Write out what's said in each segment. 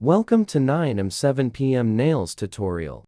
Welcome to 9am 7pm nails tutorial.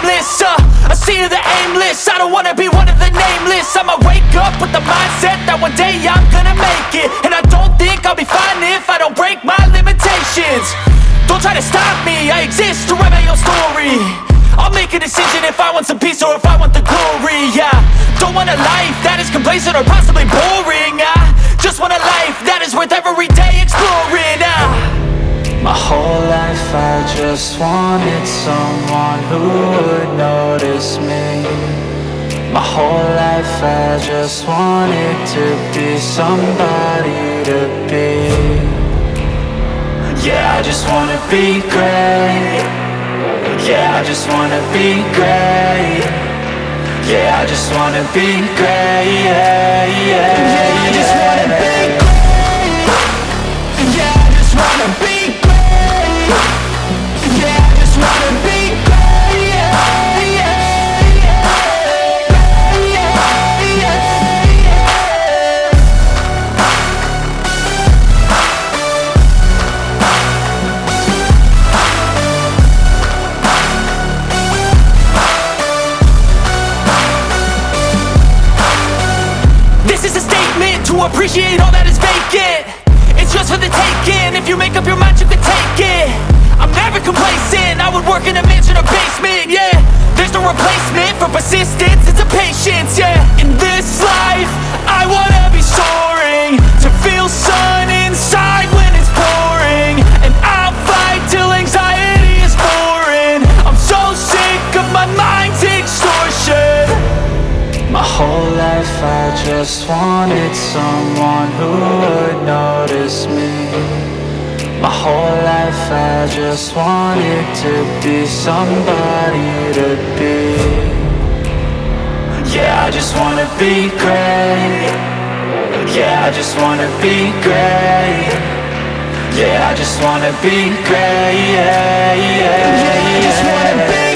shameless, a sea of the aimless. I don't wanna be one of the nameless. I'ma wake up with the mindset that one day I'm gonna make it. And I don't think I'll be fine if I don't break my limitations. Don't try to stop me, I exist to write my own story. I'll make a decision if I want some peace or if I want the glory, yeah. Don't want a life that is complacent or possibly boring, just want a life that is worth every day exploring, My whole life I just wanted someone who would notice me. My whole life I just wanted to be somebody to be. Yeah, I just wanna be great. Yeah, I just wanna be great. Yeah, I just wanna be great. Yeah, yeah, yeah, I just wanna be great. Yeah, I just wanna be great. Yeah, I just wanna be great. Yeah, yeah, yeah, yeah, yeah, yeah. This is a statement to appreciate all that is vacant. It's yours for the taking. If you make up your mind, you can take it. I'm never complacent. I would work in a mansion or basement, yeah. There's no replacement for persistence, it's a patience, yeah. In this life, I wanna be soaring, to feel sun inside when it's pouring. And I'll fight till anxiety is foreign. I'm so sick of my mind's extortion. My whole life I just wanted someone who would notice me. My whole life I just wanted to be somebody to be. Yeah, I just wanna be great. Yeah, I just wanna be great. Yeah, I just wanna be great. Yeah, yeah, yeah, I just wanna be